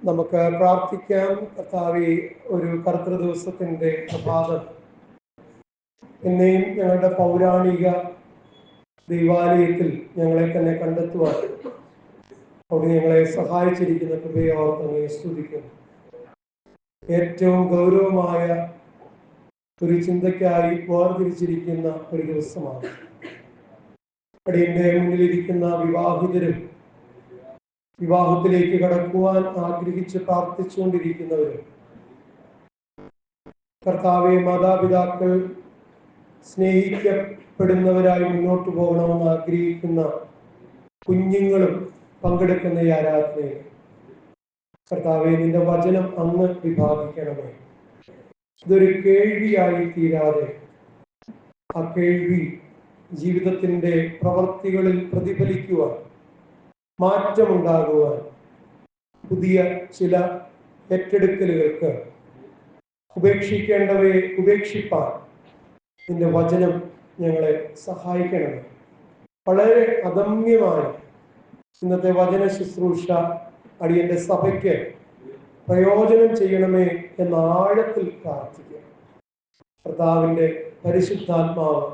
നമുക്ക് പ്രാർത്ഥിക്കാം. കർത്താവേ, ഒരു കർത്തൃ ദിവസത്തിൻ്റെ പ്രഭാതം എന്നെയും ഞങ്ങളുടെ പൗരാണിക ദൈവാലയത്തിൽ ഞങ്ങളെ തന്നെ കണ്ടെത്തുവാൻ അവിടെ ഞങ്ങളെ സഹായിച്ചിരിക്കുന്ന കൃപയെ ഓർത്തങ്ങയെ സ്തുതിക്കുന്നു. ഏറ്റവും ഗൗരവമായ ഒരു ചിന്തയ്ക്കായി വേർതിരിച്ചിരിക്കുന്ന ഒരു ദിവസമാണ്. അടിയന്റെ മുന്നിലിരിക്കുന്ന വിവാഹിതരും വിവാഹത്തിലേക്ക് കടക്കുവാൻ ആഗ്രഹിച്ച് പ്രാർത്ഥിച്ചുകൊണ്ടിരിക്കുന്നവരും, കർത്താവെ, മാതാപിതാക്കൾ സ്നേഹിക്കപ്പെടുന്നവരായി മുന്നോട്ട് പോകണമെന്ന് ആഗ്രഹിക്കുന്ന കുഞ്ഞുങ്ങളും പങ്കെടുക്കുന്ന ഈ ആരാധനയിൽ കർത്താവെ, നിന്റെ വചനം അങ്ങ് വിഭാഗിക്കണമേ. ഇതൊരു കേൾവിയായി തീരാതെ ആ കേൾവി ജീവിതത്തിൻ്റെ പ്രവൃത്തികളിൽ പ്രതിഫലിക്കുവാൻ, മാറ്റമുണ്ടാകുവാൻ, പുതിയ ചില ഏറ്റെടുക്കലുകൾക്ക് ഉപേക്ഷിക്കേണ്ടവയെ ഉപേക്ഷിപ്പാൻ നിന്റെ വചനം ഞങ്ങളെ സഹായിക്കണമേ. വളരെ അദമ്യമായി ഇന്നത്തെ വചന ശുശ്രൂഷ അടിയന്റെ സഭയ്ക്ക് പ്രയോജനം ചെയ്യണമേ എന്ന ആഴത്തിൽ പ്രാർത്ഥിക്കുക. കർത്താവിൻ്റെ പരിശുദ്ധാത്മാവ്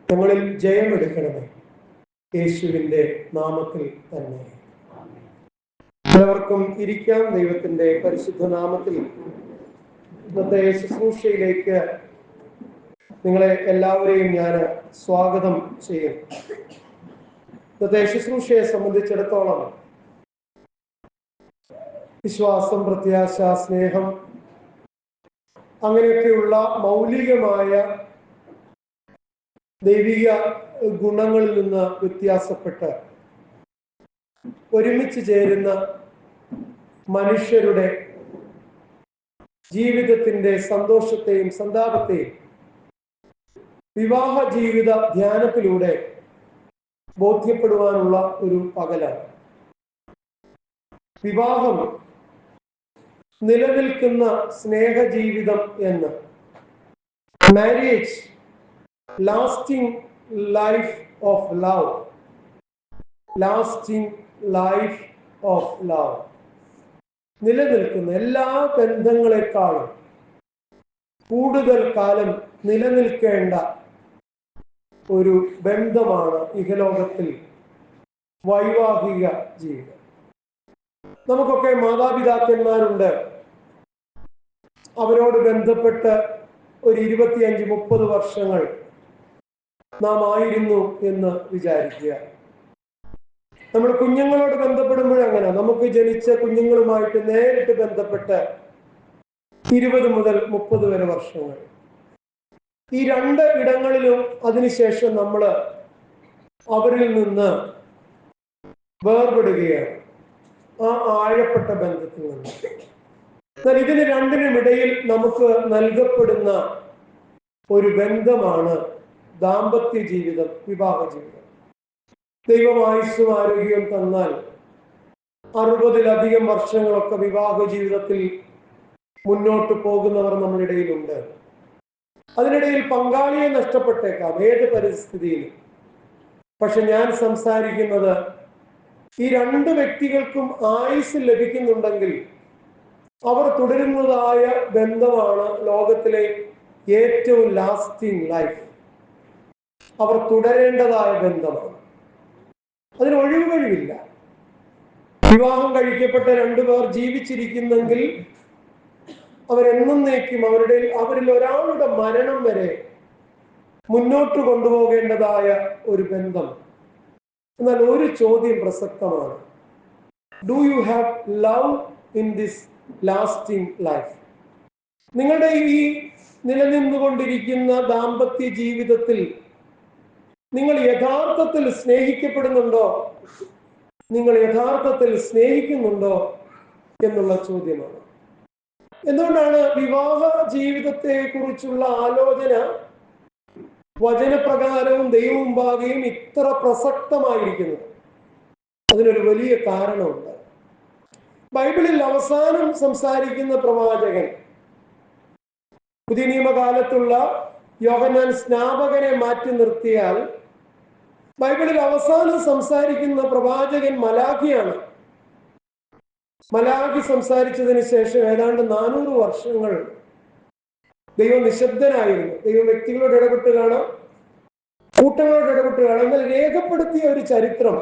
ഞങ്ങളിൽ ജയമെടുക്കണമേ, യേശുവിൻ്റെ നാമത്തിൽ തന്നെ. എല്ലാവർക്കും ഇരിക്കാം. ദൈവത്തിൻ്റെ പരിശുദ്ധ നാമത്തിൽ ഇന്നത്തെ ശുശ്രൂഷയിലേക്ക് നിങ്ങളെ എല്ലാവരെയും ഞാൻ സ്വാഗതം ചെയ്യും. ഇന്നത്തെ ശുശ്രൂഷയെ സംബന്ധിച്ചിടത്തോളം വിശ്വാസം, പ്രത്യാശ, സ്നേഹം, അങ്ങനെയൊക്കെയുള്ള മൗലികമായ ദൈവിക ഗുണങ്ങളിൽ നിന്ന് വ്യത്യാസപ്പെട്ട് ഒരുമിച്ച് ചേരുന്ന മനുഷ്യരുടെ ജീവിതത്തിൻ്റെ സന്തോഷത്തെയും സന്താപത്തെയും വിവാഹ ജീവിത ധ്യാനത്തിലൂടെ ബോധ്യപ്പെടുവാനുള്ള ഒരു പകലാണ്. വിവാഹം നിലനിൽക്കുന്ന സ്നേഹജീവിതം എന്ന്, marriage lasting life of love, lasting life of love, നിലനിൽക്കുന്ന എല്ലാ ബന്ധങ്ങളെക്കാളും കൂടുതൽ കാലം നിലനിൽക്കേണ്ട ഒരു ബന്ധമാണ് ഇഹലോകത്തിൽ വൈവാഹിക ജീവിതം. നമുക്കൊക്കെ മാതാപിതാക്കന്മാരുണ്ട്. അവരോട് ബന്ധപ്പെട്ട് ഒരു 25-30 വർഷങ്ങൾ നാം ആയിരുന്നു എന്ന് വിചാരിക്കുക. നമ്മൾ കുഞ്ഞുങ്ങളോട് ബന്ധപ്പെടുമ്പോഴങ്ങനെ നമുക്ക് ജനിച്ച കുഞ്ഞുങ്ങളുമായിട്ട് നേരിട്ട് ബന്ധപ്പെട്ട് 20 മുതൽ 30 വരെ വർഷങ്ങൾ. ഈ രണ്ട് ഇടങ്ങളിലും അതിനുശേഷം നമ്മൾ അവരിൽ നിന്ന് വേർപെടുകയാണ്, ആ ആഴപ്പെട്ട ബന്ധത്തിൽ നിന്ന്. എന്നാൽ ഇതിന് രണ്ടിനുമിടയിൽ നമുക്ക് നൽകപ്പെടുന്ന ഒരു ബന്ധമാണ് ദാമ്പത്യ ജീവിതം, വിവാഹ ജീവിതം. ദൈവം ആയുസ്സും ആരോഗ്യവും തന്നാൽ 60-ലധികം വർഷങ്ങളൊക്കെ വിവാഹ ജീവിതത്തിൽ മുന്നോട്ട് പോകുന്നവർ നമ്മുടെ ഇടയിലുണ്ട്. അതിനിടയിൽ പങ്കാളിയെ നഷ്ടപ്പെട്ടേക്കാം ഏത് പരിസ്ഥിതിയിലും. പക്ഷെ ഞാൻ സംസാരിക്കുന്നത് ഈ രണ്ട് വ്യക്തികൾക്കും ആയുസ് ലഭിക്കുന്നുണ്ടെങ്കിൽ അവർ തുടരുന്നതായ ബന്ധമാണ് ലോകത്തിലെ ഏറ്റവും ലാസ്റ്റിംഗ് ലൈഫ്. അവർ തുടരേണ്ടതായ ബന്ധമാണ്, അതിന് ഒഴിവുകഴിവില്ല. വിവാഹം കഴിക്കപ്പെട്ട രണ്ടുപേർ ജീവിച്ചിരിക്കുന്നെങ്കിൽ അവരെന്നേക്കും അവരിൽ ഒരാളുടെ മരണം വരെ മുന്നോട്ട് കൊണ്ടുപോകേണ്ടതായ ഒരു ബന്ധം. എന്നാൽ ഒരു ചോദ്യം പ്രസക്തമാണ്: do you have love in this lasting life? നിങ്ങളുടെ ഈ നിലനിന്നുകൊണ്ടിരിക്കുന്ന ദാമ്പത്യ ജീവിതത്തിൽ നിങ്ങൾ യഥാർത്ഥത്തിൽ സ്നേഹിക്കപ്പെടുന്നുണ്ടോ? നിങ്ങൾ യഥാർത്ഥത്തിൽ സ്നേഹിക്കുന്നുണ്ടോ എന്നുള്ള ചോദ്യമാണ്. എന്തുകൊണ്ടാണ് വിവാഹ ജീവിതത്തെ കുറിച്ചുള്ള ആലോചന വചനപ്രകാരവും ദൈവമുമ്പാകെയും ഇത്ര പ്രസക്തമായിരിക്കുന്നത്? അതിനൊരു വലിയ കാരണമുണ്ട്. ബൈബിളിൽ അവസാനം സംസാരിക്കുന്ന പ്രവാചകൻ, പുതിയ നിയമകാലത്തുള്ള യോഹന്നാൻ സ്നാപകനെ മാറ്റി നിർത്തിയാൽ ബൈബിളിൽ അവസാനം സംസാരിക്കുന്ന പ്രവാചകൻ മലാഖിയാണ്. മലാഖി സംസാരിച്ചതിന് ശേഷം ഏതാണ്ട് 400 വർഷങ്ങൾ ദൈവം നിശബ്ദനായിരുന്നു. ദൈവം വ്യക്തികളോട് ഇടപെട്ട് കാണാം, കൂട്ടങ്ങളോട് ഇടപെട്ട് കാണാം. എന്നാൽ രേഖപ്പെടുത്തിയ ഒരു ചരിത്രം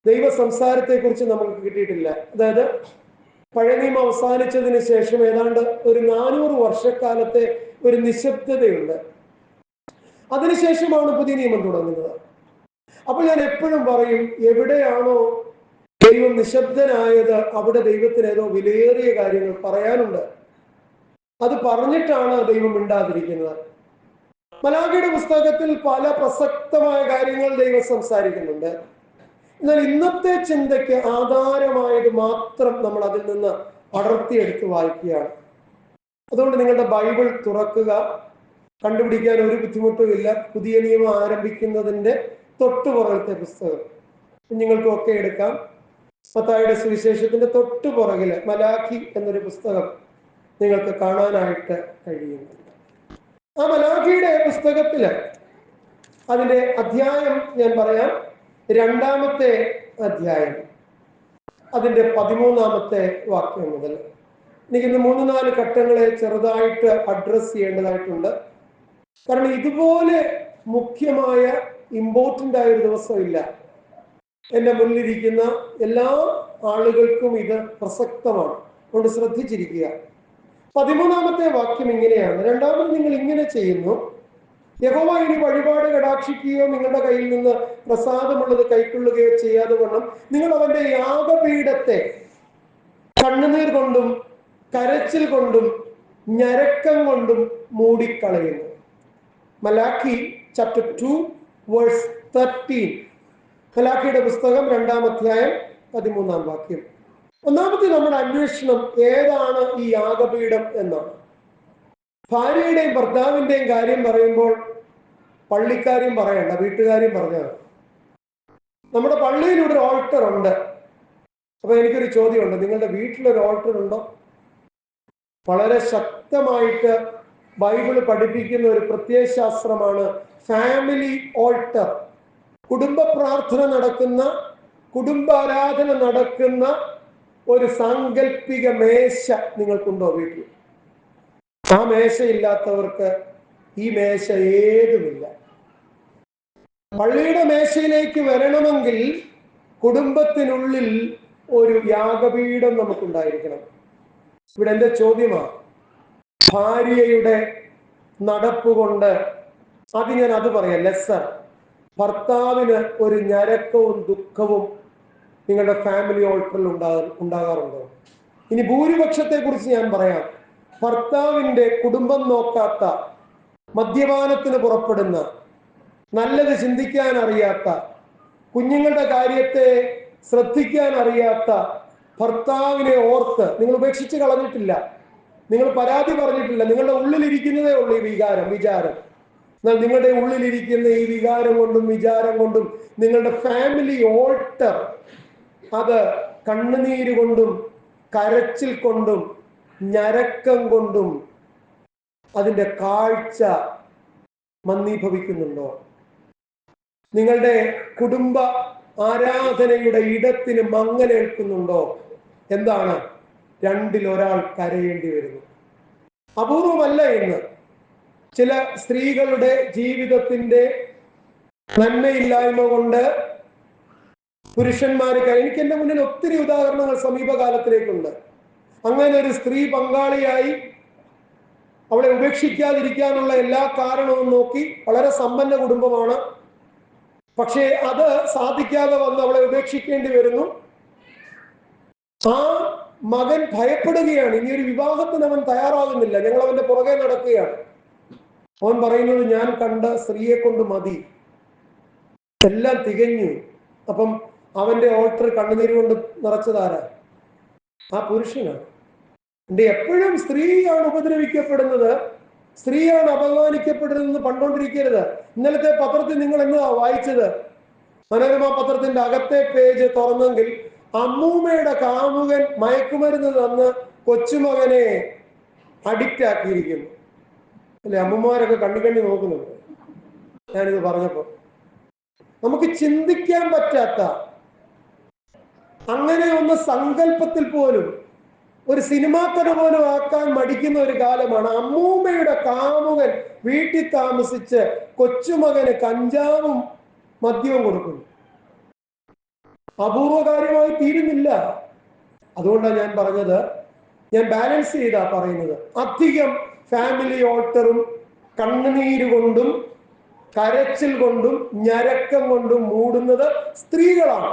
ദൈവ സംസാരത്തെ കുറിച്ച് നമുക്ക് കിട്ടിയിട്ടില്ല. അതായത് പഴയ നിയമം അവസാനിച്ചതിന് ശേഷം ഏതാണ്ട് ഒരു 400 വർഷക്കാലത്തെ ഒരു നിശബ്ദതയുണ്ട്. അതിനുശേഷമാണ് പുതിയ നിയമം തുടങ്ങുന്നത്. അപ്പോൾ ഞാൻ എപ്പോഴും പറയും, എവിടെയാണോ ദൈവം നിശബ്ദനായത് അവിടെ ദൈവത്തിന് ഏതോ വിലയേറിയ കാര്യങ്ങൾ പറയാനുണ്ട്. അത് പറഞ്ഞിട്ടാണ് ദൈവം മിണ്ടാതിരിക്കുന്നത്. മലാഖിയുടെ പുസ്തകത്തിൽ പല പ്രസക്തമായ കാര്യങ്ങൾ ദൈവം സംസാരിക്കുന്നുണ്ട്. എന്നാൽ ഇന്നത്തെ ചിന്തയ്ക്ക് ആധാരമായത് മാത്രം നമ്മൾ അതിൽ നിന്ന് അടർത്തിയെടുത്ത് വായിക്കുകയാണ്. അതുകൊണ്ട് നിങ്ങളുടെ ബൈബിൾ തുറക്കുക. കണ്ടുപിടിക്കാൻ ഒരു ബുദ്ധിമുട്ടുമില്ല. പുതിയ നിയമം ആരംഭിക്കുന്നതിൻ്റെ തൊട്ടുപുറകത്തെ പുസ്തകം കുഞ്ഞുങ്ങൾക്കൊക്കെ എടുക്കാം. മത്തായിയുടെ സുവിശേഷത്തിന്റെ തൊട്ടുപുറകില് മലാഖി എന്നൊരു പുസ്തകം നിങ്ങൾക്ക് കാണാനായിട്ട് കഴിയുന്നുണ്ട്. ആ മലാഖിയുടെ പുസ്തകത്തില് അതിന്റെ അധ്യായം ഞാൻ പറയാം. 2-ാമത്തെ അധ്യായം, അതിന്റെ 13-ാമത്തെ വാക്യം മുതൽ. എനിക്കിന്ന് 3-4 ഘട്ടങ്ങളെ ചെറുതായിട്ട് അഡ്രസ് ചെയ്യേണ്ടതായിട്ടുണ്ട്. കാരണം ഇതുപോലെ മുഖ്യമായ ഇമ്പോർട്ടൻ്റ് ആയ ഒരു ദിവസമില്ല. എൻ്റെ മുന്നിലിരിക്കുന്ന എല്ലാ ആളുകൾക്കും ഇത് പ്രസക്തമാണ്. അതുകൊണ്ട് ശ്രദ്ധിച്ചിരിക്കുക. 13-ാമത്തെ വാക്യം ഇങ്ങനെയാണ്: രണ്ടാമത് നിങ്ങൾ ഇങ്ങനെ ചെയ്യുന്നു, യഹോവ ഇനി വഴിപാട് കടാക്ഷിക്കുകയോ നിങ്ങളുടെ കയ്യിൽ നിന്ന് പ്രസാദമുള്ളത് കൈക്കൊള്ളുകയോ ചെയ്യാതെ വണ്ണം നിങ്ങൾ അവന്റെ യാഗപീഠത്തെ കണ്ണുനീർ കൊണ്ടും കരച്ചിൽ കൊണ്ടും ഞരക്കം കൊണ്ടും മൂടിക്കളയുന്നു. Malachi chapter 2 verse 13. മലാഖിയുടെ പുസ്തകം 2-ാം അധ്യായം 13-ാം വാക്യം. ഒന്നാമത്തെ നമ്മുടെ അന്വേഷണം ഏതാണ് ഈ യാഗപീഠം എന്നാണ്. ഭാര്യയുടെയും ഭർത്താവിൻ്റെയും കാര്യം പറയുമ്പോൾ പള്ളിക്കാരെയും പറയണ്ട, വീട്ടുകാരെയും പറഞ്ഞാൽ. നമ്മുടെ പള്ളിയിൽ ഒരു ഓൾട്ടർ ഉണ്ട്. അപ്പൊ എനിക്കൊരു ചോദ്യമുണ്ട്, നിങ്ങളുടെ വീട്ടിലൊരു ഓൾട്ടർ ഉണ്ടോ? വളരെ ശക്തമായിട്ട് ബൈബിള് പഠിപ്പിക്കുന്ന ഒരു പ്രത്യയശാസ്ത്രമാണ് ഫാമിലി ഓൾട്ടർ. കുടുംബ പ്രാർത്ഥന നടക്കുന്ന, കുടുംബാരാധന നടക്കുന്ന ഒരു സാങ്കല്പിക മേശ നിങ്ങൾക്കുണ്ടോ വീട്ടിൽ? ആ മേശയില്ലാത്തവർക്ക് ഈ മേശ ഏതുമില്ല. പള്ളിയുടെ മേശയിലേക്ക് വരണമെങ്കിൽ കുടുംബത്തിനുള്ളിൽ ഒരു യാഗപീഠം നമുക്കുണ്ടായിരിക്കണം. ഇവിടെ എൻ്റെ ചോദ്യമാണ്, ഭാര്യയുടെ നടപ്പുകൊണ്ട് അത് പറയാം ലെസ്സർ, ഭർത്താവിന് ഒരു ഞരക്കവും ദുഃഖവും നിങ്ങളുടെ ഫാമിലി ഓൾട്ടറിൽ ഉണ്ടാകാറുണ്ടോ? ഇനി ഭൂരിപക്ഷത്തെ കുറിച്ച് ഞാൻ പറയാം. ഭർത്താവിൻ്റെ കുടുംബം നോക്കാത്ത, മദ്യപാനത്തിന് പുറപ്പെടുന്ന, നല്ലത് ചിന്തിക്കാൻ അറിയാത്ത, കുഞ്ഞുങ്ങളുടെ കാര്യത്തെ ശ്രദ്ധിക്കാൻ അറിയാത്ത ഭർത്താവിനെ ഓർത്ത് നിങ്ങൾ ഉപേക്ഷിച്ച് കളഞ്ഞിട്ടില്ല, നിങ്ങൾ പരാതി പറഞ്ഞിട്ടില്ല. നിങ്ങളുടെ ഉള്ളിലിരിക്കുന്നതേ ഉള്ളൂ ഈ വിചാരം. എന്നാൽ നിങ്ങളുടെ ഉള്ളിലിരിക്കുന്ന ഈ വികാരം കൊണ്ടും വിചാരം കൊണ്ടും നിങ്ങളുടെ ഫാമിലി ഓൾട്ടർ അത് കണ്ണുനീര് കൊണ്ടും കരച്ചിൽ കൊണ്ടും ഞരക്കം കൊണ്ടും അതിൻ്റെ കാഴ്ച മന്ദീഭവിക്കുന്നുണ്ടോ? നിങ്ങളുടെ കുടുംബ ആരാധനയുടെ ഇടത്തിന് മങ്ങലേൽക്കുന്നുണ്ടോ? എന്താണ്? 2-ൽ ഒരാൾ കരയേണ്ടി വരുന്നു. അപൂർവമല്ല ഇന്ന് ചില സ്ത്രീകളുടെ ജീവിതത്തിന്റെ നന്മയില്ലായ്മ കൊണ്ട് പുരുഷന്മാർ. എനിക്ക് എൻ്റെ മുന്നിൽ ഒത്തിരി ഉദാഹരണങ്ങൾ സമീപകാലത്തിലേക്കുണ്ട്. അങ്ങനെ ഒരു സ്ത്രീ പങ്കാളിയായി അവളെ ഉപേക്ഷിക്കാതിരിക്കാനുള്ള എല്ലാ കാരണവും നോക്കി, വളരെ സമ്പന്ന കുടുംബമാണ്, പക്ഷേ അത് സാധിക്കാതെ വന്ന് അവളെ ഉപേക്ഷിക്കേണ്ടി വരുന്നു. ആ മകൻ ഭയപ്പെടുകയാണ്. ഇനിയൊരു വിവാഹത്തിന് അവൻ തയ്യാറാകുന്നില്ല. ഞങ്ങൾ അവന്റെ പുറകെ നടക്കുകയാണ്. അവൻ പറയുന്നത്, ഞാൻ കണ്ട സ്ത്രീയെ കൊണ്ട് മതി, എല്ലാം തികഞ്ഞു. അപ്പം അവന്റെ ഓൾട്ടർ കണ്ണുനീര് കൊണ്ട് നിറച്ചതാരാ? ആ പുരുഷനാണ്. എപ്പോഴും സ്ത്രീയാണ് ഉപദ്രവിക്കപ്പെടുന്നത്, സ്ത്രീയാണ് അപമാനിക്കപ്പെടുന്നത് പണ്ടോണ്ടിരിക്കരുത്. ഇന്നലത്തെ പത്രത്തിൽ നിങ്ങൾ എന്താ വായിച്ചത്? മനോരമ പത്രത്തിന്റെ അകത്തെ പേജ് തുറന്നെങ്കിൽ അമ്മൂമ്മയുടെ കാമുകൻ മയക്കുമരുന്ന് തന്ന് കൊച്ചുമകനെ അഡിക്റ്റ് ആക്കിയിരിക്കുന്നു. അല്ലെ? അമ്മമാരൊക്കെ കണ്ണി നോക്കുന്നുണ്ട് ഞാനിത് പറഞ്ഞപ്പോ. നമുക്ക് ചിന്തിക്കാൻ പറ്റാത്ത, അങ്ങനെ ഒന്ന് സങ്കല്പത്തിൽ പോലും ഒരു സിനിമാ കഥ പോലും ആക്കാൻ മടിക്കുന്ന ഒരു കാലമാണ്. അമ്മൂമ്മയുടെ കാമുകൻ വീട്ടിൽ താമസിച്ച് കൊച്ചുമകന് കഞ്ചാവും മദ്യവും കൊടുക്കുന്നു. അപൂർവകാര്യമായി തീരുന്നില്ല. അതുകൊണ്ടാണ് ഞാൻ പറഞ്ഞത്, ഞാൻ ബാലൻസ് ചെയ്താ പറയുന്നത്. അധികം ഫാമിലി ഓൾട്ടറും കണ്ണുനീര് കൊണ്ടും കരച്ചിൽ കൊണ്ടും ഞരക്കം കൊണ്ടും മൂടുന്നത് സ്ത്രീകളാണ്.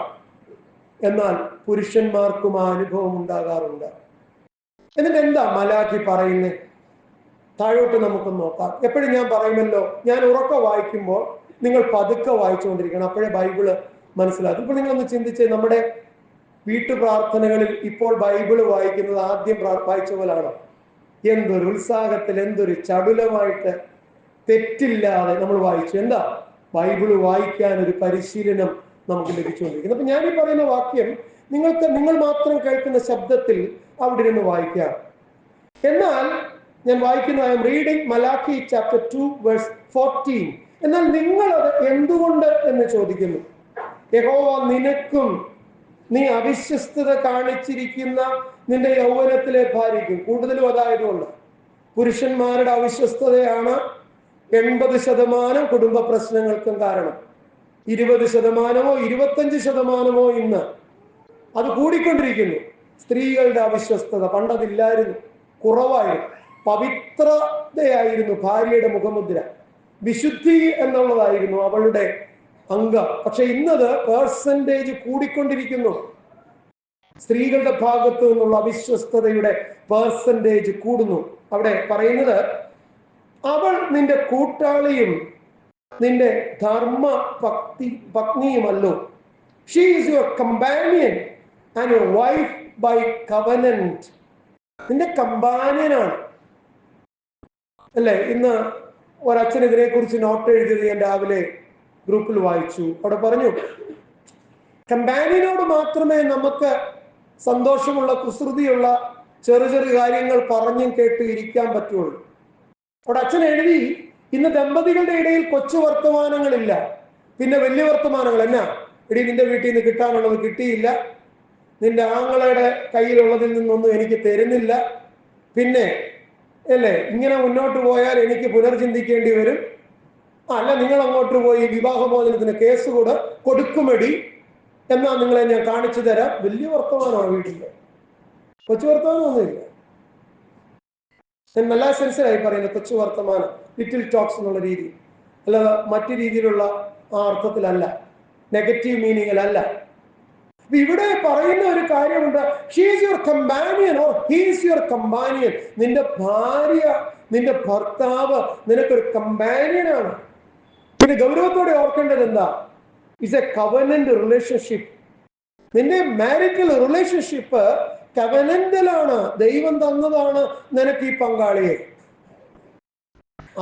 എന്നാൽ പുരുഷന്മാർക്കും ആ അനുഭവം ഉണ്ടാകാറുണ്ട്. എന്നിട്ട് എന്താ മലാഖി പറയുന്നത്? താഴോട്ട് നമുക്ക് നോക്കാം. എപ്പോഴും ഞാൻ പറയുമല്ലോ, ഞാൻ ഉറക്കെ വായിക്കുമ്പോൾ നിങ്ങൾ പതുക്കെ വായിച്ചുകൊണ്ടിരിക്കണം, അപ്പോഴേ ബൈബിള് മനസ്സിലാക്കും. ഇപ്പോൾ നിങ്ങളൊന്ന് ചിന്തിച്ച്, നമ്മുടെ വീട്ടു പ്രാർത്ഥനകളിൽ ഇപ്പോൾ ബൈബിള് വായിക്കുന്നത് ആദ്യം വായിച്ച പോലാണോ? എന്തൊരു ഉത്സാഹത്തിൽ, എന്തൊരു ചടുലമായിട്ട്, തെറ്റില്ലാതെ നമ്മൾ വായിച്ചു. എന്താ? ബൈബിള് വായിക്കാൻ ഒരു പരിശീലനം നമുക്ക് ലഭിച്ചുകൊണ്ടിരിക്കുന്നത്. അപ്പൊ ഞാൻ ഈ പറയുന്ന വാക്യം നിങ്ങൾ മാത്രം കേൾക്കുന്ന ശബ്ദത്തിൽ അവിടെ ഇരുന്ന് വായിക്കാം. എന്നാൽ ഞാൻ വായിക്കുന്ന I am reading Malachi chapter 2 verse 14. എന്നാൽ നിങ്ങൾ അത് എന്തുകൊണ്ട് എന്ന് ചോദിക്കുന്നു. യഹോവ നിനക്കും നീ അവിശ്വസ്തത കാണിച്ചിരിക്കുന്ന നിന്റെ യൗവനത്തിലെ ഭാര്യയ്ക്കും, കൂടുതലും അതായതുകൊണ്ട് പുരുഷന്മാരുടെ അവിശ്വസ്തതയാണ് 80% കുടുംബ പ്രശ്നങ്ങൾക്കും കാരണം. 20%, 25% ഇന്ന് അത് കൂടിക്കൊണ്ടിരിക്കുന്നു. സ്ത്രീകളുടെ അവിശ്വസ്തത. പണ്ടതില്ലായിരുന്നു, കുറവായിരുന്നു. പവിത്രതയായിരുന്നു ഭാര്യയുടെ മുഖമുദ്ര, വിശുദ്ധി എന്നുള്ളതായിരുന്നു അവളുടെ അംഗം. പക്ഷെ ഇന്നത് പെർസെന്റേജ് കൂടിക്കൊണ്ടിരിക്കുന്നു. സ്ത്രീകളുടെ ഭാഗത്തു നിന്നുള്ള അവിശ്വസ്തതയുടെ പെർസെന്റേജ് കൂടുന്നു. അവിടെ പറയുന്നത്, അവൾ നിന്റെ കൂട്ടാളിയും നിന്റെ ധർമ്മ പത്നിയുമല്ലോ. She is your companion and your wife by covenant. നിന്റെ കമ്പാനിയനാണ് അല്ലേ? ഇന്ന് ഒരച്ഛൻ ഇതിനെ കുറിച്ച് നോട്ട് എഴുതിയത് ഞാൻ രാവിലെ ഗ്രൂപ്പിൽ വായിച്ചു. അവിടെ പറഞ്ഞു, കമ്പാനിയനോട് മാത്രമേ നമുക്ക് സന്തോഷമുള്ള, കുസൃതിയുള്ള ചെറു ചെറു കാര്യങ്ങൾ പറഞ്ഞും കേട്ട് ഇരിക്കാൻ പറ്റുള്ളൂ. അവിടെ അച്ഛൻ എഴുതി, ഇന്ന് ദമ്പതികളുടെ ഇടയിൽ കൊച്ചു വർത്തമാനങ്ങളില്ല, പിന്നെ വലിയ വർത്തമാനങ്ങൾ. എന്നാ എടി, നിന്റെ വീട്ടിൽ നിന്ന് കിട്ടാനുള്ളത് കിട്ടിയില്ല, നിന്റെ ആങ്ങളയുടെ കയ്യിലുള്ളതിൽ നിന്നൊന്നും എനിക്ക് തരുന്നില്ല, പിന്നെ അല്ലേ ഇങ്ങനെ മുന്നോട്ട് പോയാൽ എനിക്ക് പുനർചിന്തിക്കേണ്ടി വരും, അല്ല നിങ്ങൾ അങ്ങോട്ട് പോയി വിവാഹമോചനത്തിന് കേസ് കൂടെ കൊടുക്കുമടി, എന്നാ നിങ്ങളെ ഞാൻ കാണിച്ചു തരാം. വലിയ വർത്തമാനമാണ് വീട്ടില്, കൊച്ചു വർത്തമാനമൊന്നുമില്ല. ഞാൻ നല്ല സെൻസിലായി പറയുന്നത് കൊച്ചു വർത്തമാനം, ലിറ്റിൽ ടോക്സ് എന്നുള്ള രീതി, അല്ലാതെ മറ്റു രീതിയിലുള്ള ആ അർത്ഥത്തിലല്ല, നെഗറ്റീവ് മീനിങ്ങിലല്ല. ഇവിടെ പറയുന്ന ഒരു കാര്യമുണ്ട്, she is your companion or he is your companion. നിന്റെ ഭാര്യ, നിന്റെ ഭർത്താവ് നിനക്കൊരു കമ്പാനിയനാണ്. പിന്നെ ഗൗരവത്തോടെ ഓർക്കേണ്ടത് എന്താ? It's A covenant relationship. നിന്റെ മാരിറ്റൽ റിലേഷൻഷിപ്പ് കവനന്റിലാണ്. ദൈവം തന്നതാണ് നിനക്ക് ഈ പങ്കാളിയെ.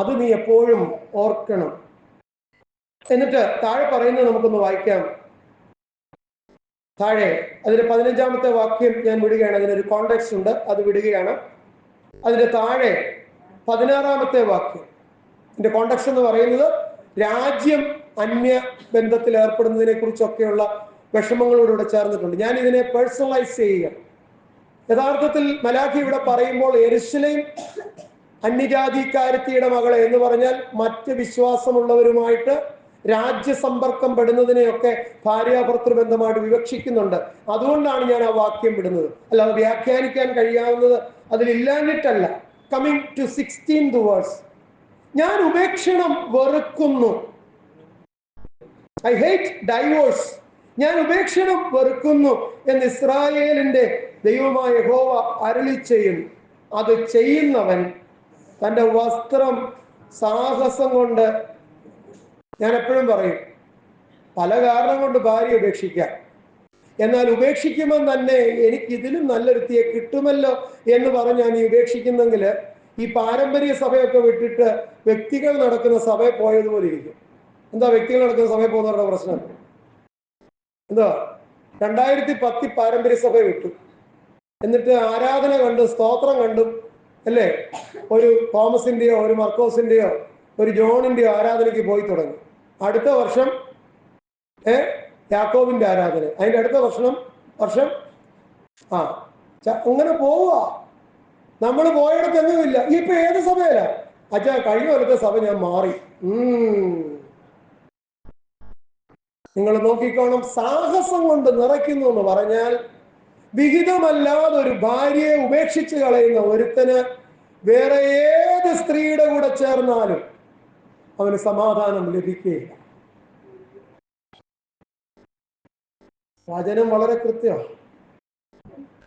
അത് നീ എപ്പോഴും ഓർക്കണം. എന്നിട്ട് താഴെ പറയുന്നത് നമുക്കൊന്ന് വായിക്കാം. താഴെ അതിന്റെ 15-ാമത്തെ വാക്യം ഞാൻ വിടുകയാണ്. അതിനൊരു കോണ്ടെക്സ്റ്റ് ഉണ്ട്, അത് വിടുകയാണ്. അതിന്റെ താഴെ 16-ാമത്തെ വാക്യം, ഇതിന്റെ കോണ്ടെക്സ്റ്റ് എന്ന് പറയുന്നത് രാജ്യം അന്യ ബന്ധത്തിൽ ഏർപ്പെടുന്നതിനെ കുറിച്ചൊക്കെയുള്ള വിഷമങ്ങളോടുകൂടെ ചേർന്നിട്ടുണ്ട്. ഞാൻ ഇതിനെ പേഴ്സണലൈസ് ചെയ്യുക. യഥാർത്ഥത്തിൽ മലാഖി ഇവിടെ പറയുമ്പോൾ യെരുശലേം അന്യജാതിക്കാരത്തിയുടെ മകളെ എന്ന് പറഞ്ഞാൽ മറ്റ് വിശ്വാസമുള്ളവരുമായിട്ട് രാജ്യസമ്പർക്കം പെടുന്നതിനെയൊക്കെ ഭാര്യാഭർത്തൃ ബന്ധമായിട്ട് വിവക്ഷിക്കുന്നുണ്ട്. അതുകൊണ്ടാണ് ഞാൻ ആ വാക്യം വിടുന്നത്. അല്ലാതെ വ്യാഖ്യാനിക്കാൻ കഴിയാവുന്നത് അതിലില്ലാഞ്ഞിട്ടല്ല. കമ്മിങ് ടു 16th വേഴ്സ്, ഞാൻ ഉപേക്ഷണം വെറുക്കുന്നു. I hate divorce. ഞാൻ ഉപേക്ഷണം വെറുക്കുന്നു എന്ന് ഇസ്രായേലിന്റെ ദൈവമായ യഹോവ അരുളി ചെയ്യുന്നു. അത് ചെയ്യുന്നവൻ തൻ്റെ വസ്ത്രം സാഹസം കൊണ്ട്, ഞാൻ എപ്പോഴും പറയും, പല കാരണം കൊണ്ട് ഭാര്യ ഉപേക്ഷിക്കാം. എന്നാൽ ഉപേക്ഷിക്കുമ്പോൾ തന്നെ എനിക്ക് ഇതിലും നല്ലൊരുത്തിയെ കിട്ടുമല്ലോ എന്ന് പറഞ്ഞാൽ നീ ഉപേക്ഷിക്കുന്നെങ്കിൽ ഈ പാരമ്പര്യ സഭയൊക്കെ വിട്ടിട്ട് വ്യക്തികൾ നടക്കുന്ന സഭയിൽ പോയതുപോലെ ഇരിക്കും. എന്താ വ്യക്തികൾ നടക്കുന്ന സഭയിൽ പോകുന്നവരുടെ പ്രശ്നം? എന്താ? 2010 പാരമ്പര്യ സഭ വിട്ടു, എന്നിട്ട് ആരാധന കണ്ടും സ്തോത്രം കണ്ടും അല്ലേ ഒരു തോമസിന്റെയോ ഒരു മർക്കോസിന്റെയോ ഒരു ജോണിന്റെയോ ആരാധനയ്ക്ക് പോയി തുടങ്ങി. അടുത്ത വർഷം യാക്കോബിന്റെ ആരാധന, അതിന്റെ അടുത്ത വർഷം വർഷം. ആ അങ്ങനെ പോവുക. നമ്മൾ പോയിടത്തെങ്ങുമില്ല. ഇപ്പൊ ഏത് സഭയില? അച്ഛാ കഴിഞ്ഞ കൊല്ലത്തെ സഭ ഞാൻ മാറി. നിങ്ങൾ നോക്കിക്കോണം. സാഹസം കൊണ്ട് നിറയ്ക്കുന്നു എന്ന് പറഞ്ഞാൽ, വിഹിതമല്ലാതെ ഒരു ഭാര്യയെ ഉപേക്ഷിച്ച് കളയുന്ന ഒരുത്തന് വേറെ ഏത് സ്ത്രീയുടെ കൂടെ ചേർന്നാലും അവന് സമാധാനം ലഭിക്കുകയില്ല. വചനം വളരെ കൃത്യമാണ്.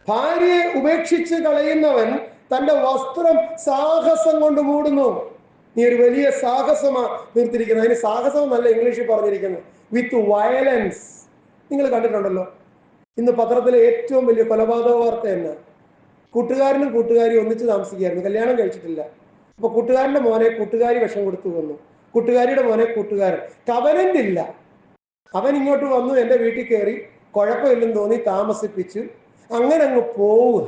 ഭാര്യയെ ഉപേക്ഷിച്ച് കളയുന്നവൻ തന്റെ വസ്ത്രം സാഹസം കൊണ്ട് മൂടുന്നു. നീ ഒരു വലിയ സാഹസമാ തീർത്തിരിക്കുന്നത്. അതിന് സാഹസം എന്നല്ല ഇംഗ്ലീഷിൽ പറഞ്ഞിരിക്കുന്നത്, വിത്ത് വയലൻസ്. നിങ്ങൾ കണ്ടിട്ടുണ്ടല്ലോ, ഇന്ന് പത്രത്തിലെ ഏറ്റവും വലിയ കൊലപാതക വാർത്ത എന്നാ? കൂട്ടുകാരനും കൂട്ടുകാരിയും ഒന്നിച്ച് താമസിക്കുകയായിരുന്നു, കല്യാണം കഴിച്ചിട്ടില്ല. അപ്പൊ കൂട്ടുകാരന്റെ മോനെ കൂട്ടുകാരി വിഷം കൊടുത്തു കൊന്നു, കൂട്ടുകാരിയുടെ മോനെ കൂട്ടുകാരൻ. കവനന്റ് ഇല്ല. അവൻ ഇങ്ങോട്ട് വന്നു, എൻ്റെ വീട്ടിൽ കയറി, കുഴപ്പമില്ലെന്ന് തോന്നി, താമസിപ്പിച്ചു, അങ്ങനെ അങ്ങ് പോവുക.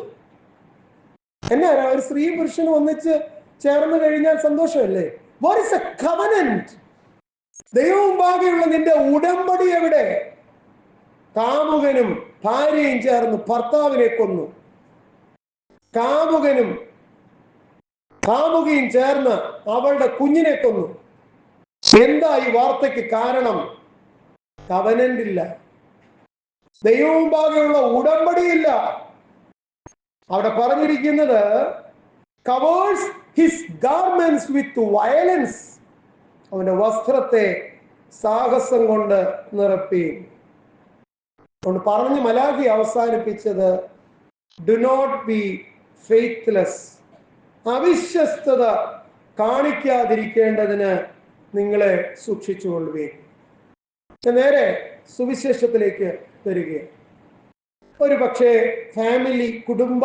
എന്നാ ഒരു സ്ത്രീ പുരുഷനും ഒന്നിച്ച് ചേർന്ന് കഴിഞ്ഞാൽ സന്തോഷമല്ലേ? What is a covenant? ദൈവമുമ്പാകെയുള്ള നിന്റെ ഉടമ്പടി എവിടെ? കാമുകനും ഭാര്യയും ചേർന്ന് ഭർത്താവിനെ കൊന്നു, കാമുകയും ചേർന്ന് അവളുടെ കുഞ്ഞിനെ കൊന്നു. എന്താ ഈ വാർത്തയ്ക്ക് കാരണം? കവനന്റ് ഇല്ല, ദൈവമുമ്പാകെയുള്ള ഉടമ്പടിയില്ല. അവിടെ പറഞ്ഞിരിക്കുന്നത് കവേഴ്സ് ഹിസ് ഗാർമെന്റ്സ് വിത്ത് വയലൻസ്. അവന്റെ വസ്ത്രത്തെ സാഹസം കൊണ്ട് നിറപ്പി. കൊണ്ട് പറഞ്ഞ് മലാഖി അവസാനിപ്പിച്ചത്, ഡു നോട്ട് ബി ഫെയ്ത്ത്ലെസ്. അവിശ്വസ്തത കാണിക്കാതിരിക്കേണ്ടതിന് നിങ്ങളെ സൂക്ഷിച്ചുകൊള്ളുകയും. നേരെ സുവിശേഷത്തിലേക്ക് വരികയാണ്. ഒരു പക്ഷേ ഫാമിലി, കുടുംബ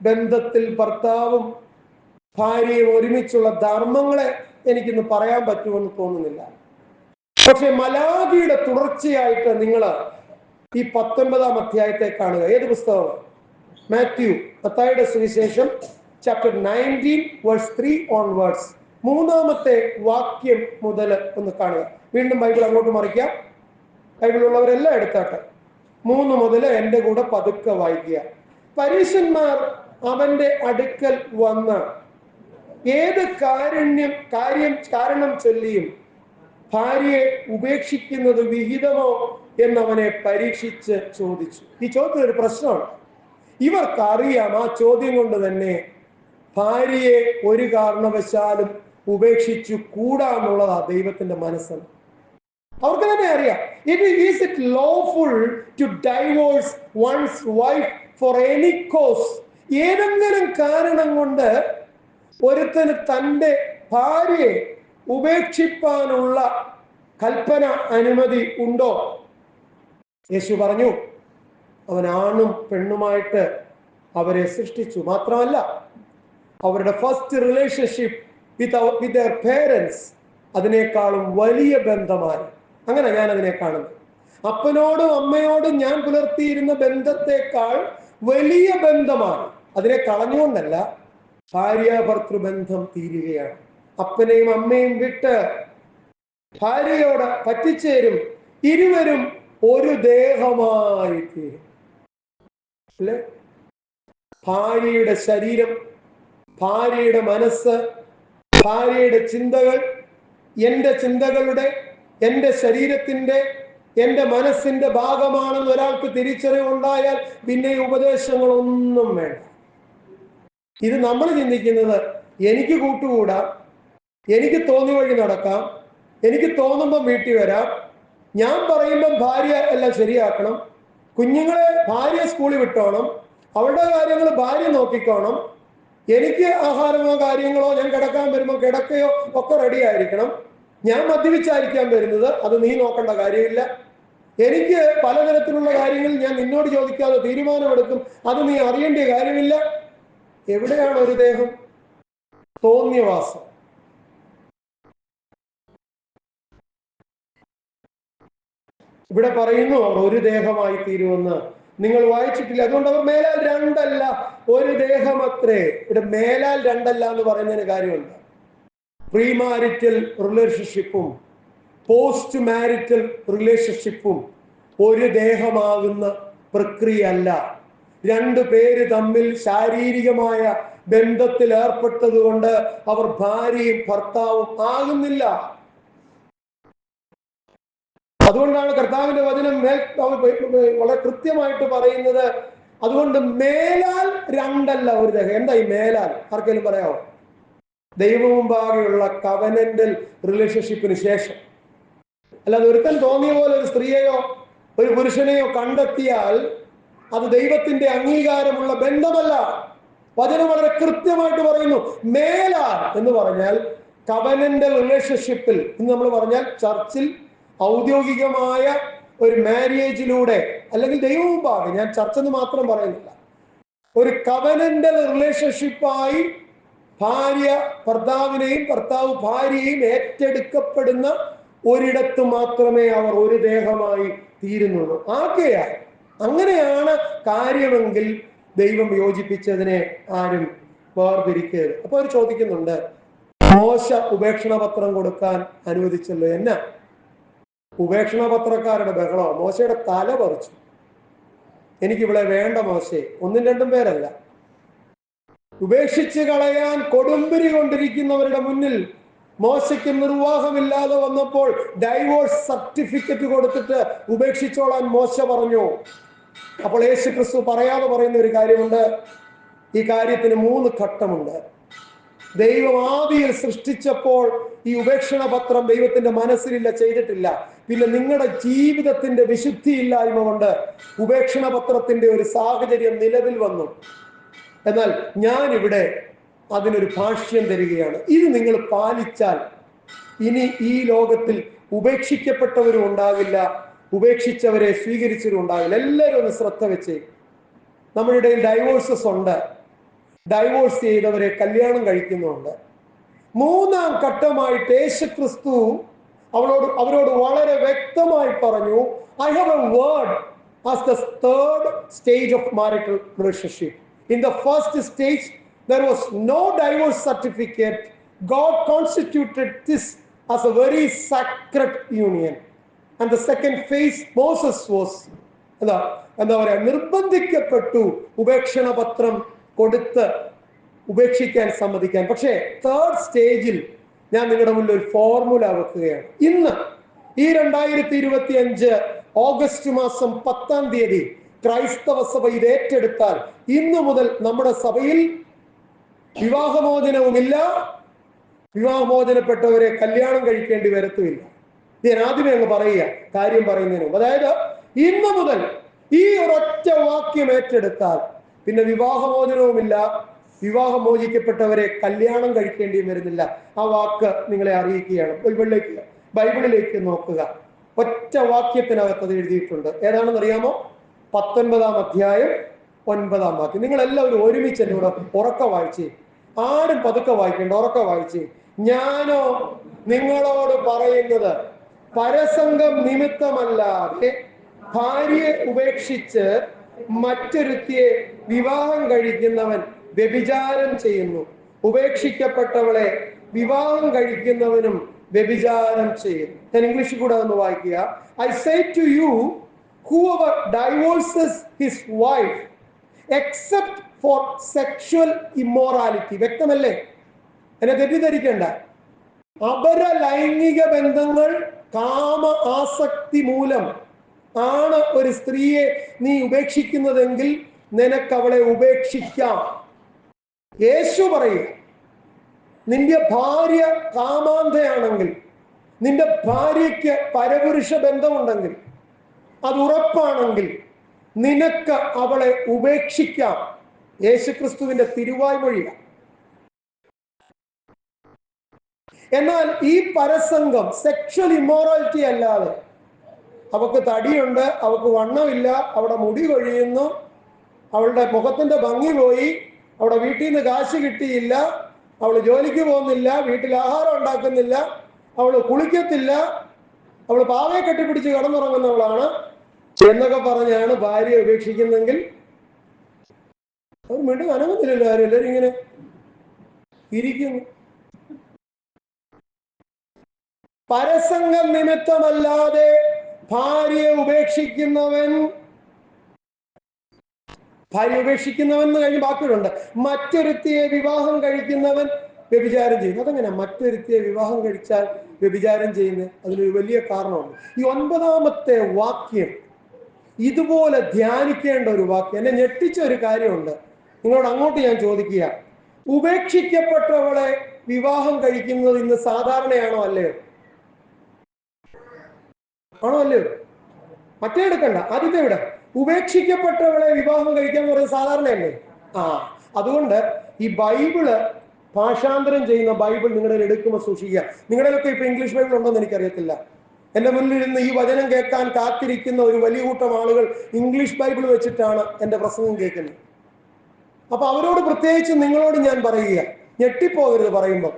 ബന്ധത്തിൽ ഭർത്താവും ഭാര്യയും ഒരുമിച്ചുള്ള ധർമ്മങ്ങളെ എനിക്കിന്ന് പറയാൻ പറ്റുമെന്ന് തോന്നുന്നില്ല. പക്ഷെ മലാഖിയുടെ തുടർച്ചയായിട്ട് നിങ്ങൾ ഈ 19-ാം അധ്യായത്തെ കാണുക. ഏത് പുസ്തകം? മാത്യു, മത്തായിയുടെ സുവിശേഷം, ചാപ്റ്റർ 19 വേഴ്സ് 3 ഓൺവേർഡ്സ്. 3-ാമത്തെ വാക്യം മുതൽ ഒന്ന് കാണുക. വീണ്ടും ബൈബിൾ അങ്ങോട്ട് മറിക്കാം. ബൈബിളുള്ളവരെല്ലാം എടുത്താട്ടെ. 3 മുതൽ എൻ്റെ കൂടെ പതുക്കെ വായിക്കുക. പരീശന്മാർ അവന്റെ അടുക്കൽ വന്ന് ഏത് കാരണം ചൊല്ലിയും ഭാര്യയെ ഉപേക്ഷിക്കുന്നത് വിഹിതമോ എന്നവനെ പരീക്ഷിച്ച് ചോദിച്ചു. ഈ ചോദ്യം ഒരു പ്രശ്നമാണ്. ഇവർക്കറിയാം ആ ചോദ്യം കൊണ്ട് തന്നെ ഭാര്യയെ ഒരു കാരണവശാലും ഉപേക്ഷിച്ചു കൂടാന്നുള്ളതാ ദൈവത്തിന്റെ മനസ്സെന്ന് അവർക്ക് തന്നെ അറിയാം. Is it lawful to divorce one's wife for any cause? ഏതെങ്കിലും കാരണം കൊണ്ട് ഒരുത്തന് തൻ്റെ ഭാര്യയെ ഉപേക്ഷിപ്പാനുള്ള കൽപ്പന, അനുമതി ഉണ്ടോ? യേശു പറഞ്ഞു, അവൻ ആണും പെണ്ണുമായിട്ട് അവരെ സൃഷ്ടിച്ചു. മാത്രമല്ല, അവരുടെ first relationship with their parents അതിനേക്കാളും വലിയ ബന്ധമായി. അങ്ങനെ ഞാൻ അതിനെ കാണുന്നു. അപ്പനോടും അമ്മയോടും ഞാൻ പുലർത്തിയിരുന്ന ബന്ധത്തെക്കാൾ വലിയ ബന്ധമാണ്. അതിനെ കളഞ്ഞുകൊണ്ടല്ല, ഭാര്യ ഭർത്തൃബന്ധം തീരുകയാണ്. അപ്പനെയും അമ്മയും വിട്ട് ഭാര്യയോട് പറ്റിച്ചേരും, ഇരുവരും ഒരു ദേഹമായി തീരും. അല്ലെ? ഭാര്യയുടെ ശരീരം, ഭാര്യയുടെ മനസ്സ്, ഭാര്യയുടെ ചിന്തകൾ എൻ്റെ ചിന്തകളുടെ, എൻ്റെ ശരീരത്തിൻ്റെ, എൻ്റെ മനസ്സിന്റെ ഭാഗമാണെന്ന് ഒരാൾക്ക് തിരിച്ചറിവുണ്ടായാൽ പിന്നെ ഉപദേശങ്ങളൊന്നും വേണ്ട. ഇത് നമ്മൾ ചിന്തിക്കുന്നത്, എനിക്ക് കൂട്ടുകൂടാം, എനിക്ക് തോന്നിയ വഴി നടക്കാം, എനിക്ക് തോന്നുമ്പം വീട്ടിൽ വരാം, ഞാൻ പറയുമ്പം ഭാര്യ എല്ലാം ശരിയാക്കണം, കുഞ്ഞുങ്ങളെ ഭാര്യ സ്കൂളിൽ വിട്ടോണം, അവളുടെ കാര്യങ്ങൾ ഭാര്യ നോക്കിക്കോണം, എനിക്ക് ആഹാരമോ കാര്യങ്ങളോ ഞാൻ കിടക്കാൻ വരുമ്പോൾ കിടക്കയോ ഒക്കെ റെഡി ആയിരിക്കണം, ഞാൻ മദ്യപിച്ചായിരിക്കാൻ വരുന്നത്, അത് നീ നോക്കേണ്ട കാര്യമില്ല, എനിക്ക് പലതരത്തിലുള്ള കാര്യങ്ങൾ ഞാൻ നിന്നോട് ചോദിക്കാതെ തീരുമാനമെടുക്കും, അത് നീ അറിയേണ്ട കാര്യമില്ല. എവിടെയാണ് ഒരു ദേഹം? തോന്നിയവാസം. ഇവിടെ പറയുന്നു അവർ ഒരു ദേഹമായി തീരുമെന്ന്. നിങ്ങൾ വായിച്ചിട്ടില്ല? അതുകൊണ്ട് അവർ മേലാൽ രണ്ടല്ല ഒരു ദേഹമത്രേ. ഇവിടെ മേലാൽ രണ്ടല്ല എന്ന് പറയുന്നതിന് കാര്യമുണ്ട്. പ്രീ മാരിറ്റൽ റിലേഷൻഷിപ്പും പോസ്റ്റ് മാരിറ്റൽ റിലേഷൻഷിപ്പും ഒരു ദേഹമാകുന്ന പ്രക്രിയ അല്ല. രണ്ടു പേര് തമ്മിൽ ശാരീരികമായ ബന്ധത്തിൽ ഏർപ്പെട്ടത് കൊണ്ട് അവർ ഭാര്യയും ഭർത്താവും ആകുന്നില്ല. അതുകൊണ്ടാണ് കർത്താവിന്റെ വചനം വളരെ കൃത്യമായിട്ട് പറയുന്നത്, അതുകൊണ്ട് മേലാൽ രണ്ടല്ല ഒരു ദേഹം. എന്താ ഈ മേലാൽ? ആർക്കെങ്കിലും പറയാമോ? ദൈവമുമ്പാകെയുള്ള കവനന്റൽ റിലേഷൻഷിപ്പിന് ശേഷം. അല്ലാതെ ഒരുത്തൻ തോന്നിയ പോലെ ഒരു സ്ത്രീയെയോ ഒരു പുരുഷനെയോ കണ്ടെത്തിയാൽ അത് ദൈവത്തിന്റെ അംഗീകാരമുള്ള ബന്ധമല്ല. വചനം വളരെ കൃത്യമായിട്ട് പറയുന്നു. മേലാൽ എന്ന് പറഞ്ഞാൽ കവനന്റൽ റിലേഷൻഷിപ്പിൽ, ഇന്ന് നമ്മൾ പറഞ്ഞാൽ ചർച്ചിൽ ഔദ്യോഗികമായ ഒരു മാരേജിലൂടെ, അല്ലെങ്കിൽ ദൈവമുമ്പാകെ, ഞാൻ ചർച്ചെന്ന് മാത്രം പറയുന്നില്ല, ഒരു കവനന്റൽ റിലേഷൻഷിപ്പായി ഭാര്യ ഭർത്താവിനെയും ഭർത്താവ് ഭാര്യയെയും ഏറ്റെടുക്കപ്പെടുന്ന ഒരിടത്ത് മാത്രമേ അവർ ഒരു ദേഹമായി തീരുന്നുള്ളൂ. ആകെയാൽ അങ്ങനെയാണ് കാര്യമെങ്കിൽ ദൈവം യോജിപ്പിച്ചതിനെ ആരും വേർതിരിക്കരുത്. അപ്പൊ അവർ ചോദിക്കുന്നുണ്ട്, മോശ ഉപേക്ഷണ പത്രം കൊടുക്കാൻ അനുവദിച്ചല്ലോ, എന്നാ ഉപേക്ഷണ പത്രക്കാരുടെ ബഹളോ? മോശയുടെ തല പറിച്ചു. എനിക്കിവിടെ വേണ്ട മോശയെ. ഒന്നും രണ്ടും പേരല്ല, ഉപേക്ഷിച്ച് കളയാൻ കൊടുമ്പിരി കൊണ്ടിരിക്കുന്നവരുടെ മുന്നിൽ മോശയ്ക്ക് നിർവാഹമില്ലാതെ വന്നപ്പോൾ ഡൈവോഴ്സ് സർട്ടിഫിക്കറ്റ് കൊടുത്തിട്ട് ഉപേക്ഷിച്ചോളാൻ മോശ പറഞ്ഞു. അപ്പോൾ യേശു ക്രിസ്തു പറയാതെ പറയുന്ന ഒരു കാര്യമുണ്ട്. ഈ കാര്യത്തിന് 3 ഘട്ടമുണ്ട്. ദൈവം ആദിയിൽ സൃഷ്ടിച്ചപ്പോൾ ഈ ഉപേക്ഷണ പത്രം ദൈവത്തിന്റെ മനസ്സിലില്ല, ചെയ്തിട്ടില്ല. പിന്നെ നിങ്ങളുടെ ജീവിതത്തിന്റെ വിശുദ്ധിയില്ലായ്മ കൊണ്ട് ഉപേക്ഷണ പത്രത്തിന്റെ ഒരു സാഹചര്യം നിലവിൽ വന്നു. എന്നാൽ ഞാനിവിടെ അതിനൊരു ഭാഷ്യം തരികയാണ്. ഇത് നിങ്ങൾ പാലിച്ചാൽ ഇനി ഈ ലോകത്തിൽ ഉപേക്ഷിക്കപ്പെട്ടവരും ഉണ്ടാകില്ല, ഉപേക്ഷിച്ചവരെ സ്വീകരിച്ചവരും ഉണ്ടാകില്ല. എല്ലാവരും ഒന്ന് ശ്രദ്ധ വെച്ച്. നമ്മുടെ ഡൈവോഴ്സസ് ഉണ്ട്, ഡൈവോഴ്സ് ചെയ്തവരെ കല്യാണം കഴിക്കുന്നുണ്ട്. 3-ാം ഘട്ടമായിട്ട് യേശു ക്രിസ്തു അവരോട് വളരെ വ്യക്തമായി പറഞ്ഞു, I have A word as the 3rd stage of marital relationship. In the first stage there was no divorce certificate. God constituted this as a very sacred union. And the second phase, Moses was എന്താ പറയാ, നിർബന്ധിക്കപ്പെട്ടു ഉപേക്ഷണ പത്രം കൊടുത്ത് ഉപേക്ഷിക്കാൻ സമ്മതിക്കാൻ. പക്ഷേ 3rd സ്റ്റേജിൽ ഞാൻ നിങ്ങളുടെ മുന്നിൽ ഒരു ഫോർമുല വെക്കുകയാണ്. ഇന്ന് ഈ 2025 ഓഗസ്റ്റ് മാസം 10-ാം തീയതി ക്രൈസ്തവ സഭ ഇത് ഏറ്റെടുത്താൽ ഇന്നു മുതൽ നമ്മുടെ സഭയിൽ വിവാഹമോചനവുമില്ല, വിവാഹമോചനപ്പെട്ടവരെ കല്യാണം കഴിക്കേണ്ടി വരത്തുമില്ല. ഞാൻ ആദ്യമേ അങ്ങ് പറയുക, കാര്യം പറയുന്നതിന് മുമ്പ്. അതായത് ഇന്നു മുതൽ ഈ ഒരൊറ്റ വാക്യം ഏറ്റെടുത്താൽ പിന്നെ വിവാഹമോചനവുമില്ല, വിവാഹം മോചിക്കപ്പെട്ടവരെ കല്യാണം കഴിക്കേണ്ടി വരുന്നില്ല. ആ വാക്ക് നിങ്ങളെ അറിയിക്കുകയാണ്. ബൈബിളിലേക്ക് നോക്കുക. ഒറ്റ വാക്യത്തിനകത്ത് അത് എഴുതിയിട്ടുണ്ട്. ഏതാണെന്ന് അറിയാമോ? 19-ാം അധ്യായം 9-ാം വാക്യം. നിങ്ങൾ എല്ലാവരും ഒരുമിച്ച് എന്നോട് ഉറക്കെ വായിച്ചേ. ആരും പതുക്കെ വായിക്കേണ്ട, ഉറക്കെ വായിച്ചേ. ഞാനോ നിങ്ങളോട് പറയുന്നത്, പരസംഗം നിമിത്തമല്ലാതെ ഭാര്യയെ ഉപേക്ഷിച്ച് മറ്റൊരുത്തിയെ വിവാഹം കഴിക്കുന്നവൻ വ്യഭിചാരം ചെയ്യുന്നു. ഉപേക്ഷിക്കപ്പെട്ടവളെ വിവാഹം കഴിക്കുന്നവനും വ്യഭിചാരം ചെയ്യുന്നു. ഞാൻ ഇംഗ്ലീഷിൽ കൂടെ ഒന്ന് വായിക്കുക. I say to you, whoever divorces his wife except for sexual immorality. വ്യക്തമല്ലേ? എന്നെ തെറ്റിദ്ധരിക്കണ്ട. അപര ലൈംഗിക ബന്ധങ്ങൾ, കാമ ആസക്തി മൂലം ആണ് ഒരു സ്ത്രീയെ നീ ഉപേക്ഷിക്കുന്നതെങ്കിൽ നിനക്ക് അവളെ ഉപേക്ഷിക്കാം. യേശു പറയുക, നിന്റെ ഭാര്യ കാമാന്ധയാണെങ്കിൽ, നിന്റെ ഭാര്യയ്ക്ക് പരപുരുഷ ബന്ധമുണ്ടെങ്കിൽ, അത് ഉറപ്പാണെങ്കിൽ നിനക്ക് അവളെ ഉപേക്ഷിക്കാം. യേശുക്രിസ്തുവിന്റെ തിരുവായ്മൊഴിയാണ്. എന്നാൽ ഈ പരസംഗം, സെക്ഷൽ ഇമ്മോറാലിറ്റി അല്ലാതെ, അവൾക്ക് തടിയുണ്ട്, അവൾക്ക് വണ്ണമില്ല, അവിടെ മുടി കൊഴിയുന്നു, അവളുടെ മുഖത്തിന്റെ ഭംഗി പോയി, അവിടെ വീട്ടിൽ നിന്ന് കാശ് കിട്ടിയില്ല, അവൾ ജോലിക്ക് പോകുന്നില്ല, വീട്ടിൽ ആഹാരം ഉണ്ടാക്കുന്നില്ല, അവൾ കുളിക്കത്തില്ല, അവൾ പാവയെ കെട്ടിപ്പിടിച്ച് കിടന്നുറങ്ങുന്നവളാണ് എന്നൊക്കെ പറഞ്ഞാണ് ഭാര്യയെ ഉപേക്ഷിക്കുന്നെങ്കിൽ അവർ വീണ്ടും അനങ്ങുന്നില്ലല്ലോ. ആരും എല്ലാവരും ഇങ്ങനെ ഇരിക്കുന്നു. പരസംഗം നിമിത്തമല്ലാതെ ഭാര്യയെ ഉപേക്ഷിക്കുന്നവൻ ഭാര്യ ഉപേക്ഷിക്കുന്നവൻ എന്ന് കഴിഞ്ഞ് ബാക്കിയുണ്ട്. മറ്റൊരുത്തിയെ വിവാഹം കഴിക്കുന്നവൻ വ്യഭിചാരം ചെയ്യുന്നു. അതെങ്ങനെ മറ്റൊരുത്തിയെ വിവാഹം കഴിച്ചാൽ വ്യഭിചാരം ചെയ്യുന്നത്? അതിനൊരു വലിയ കാരണമുണ്ട്. ഈ 9-ാമത്തെ വാക്യം ഇതുപോലെ ധ്യാനിക്കേണ്ട ഒരു വാക്യം. എന്നെ ഞെട്ടിച്ച ഒരു കാര്യമുണ്ട്, നിങ്ങളോട് അങ്ങോട്ട് ഞാൻ ചോദിക്കുക. ഉപേക്ഷിക്കപ്പെട്ടവളെ വിവാഹം കഴിക്കുന്നത് ഇന്ന് സാധാരണയാണോ അല്ലയോ? ആണോ അല്ലയോ? മറ്റേ എടുക്കണ്ട, ആദ്യത്തെ ഇവിടെ ഉപേക്ഷിക്കപ്പെട്ടവളെ വിവാഹം കഴിക്കാൻ പറയുന്നത് സാധാരണയല്ലേ? അതുകൊണ്ട് ഈ ബൈബിള് ഭാഷാന്തരം ചെയ്യുന്ന ബൈബിൾ നിങ്ങളുടെ എടുക്കുമ്പോൾ സൂക്ഷിക്കുക. നിങ്ങളുടെയൊക്കെ ഇപ്പൊ ഇംഗ്ലീഷ് ബൈബിൾ ഉണ്ടോന്ന് എനിക്കറിയത്തില്ല. എന്റെ മുന്നിൽ ഇന്ന് ഈ വചനം കേൾക്കാൻ കാത്തിരിക്കുന്ന ഒരു വലിയ കൂട്ടം ആളുകൾ ഇംഗ്ലീഷ് ബൈബിൾ വെച്ചിട്ടാണ് എന്റെ പ്രസംഗം കേൾക്കുന്നത്. അപ്പൊ അവരോട് പ്രത്യേകിച്ച് നിങ്ങളോട് ഞാൻ പറയുക, ഞെട്ടിപ്പോകരുത് പറയുമ്പോൾ.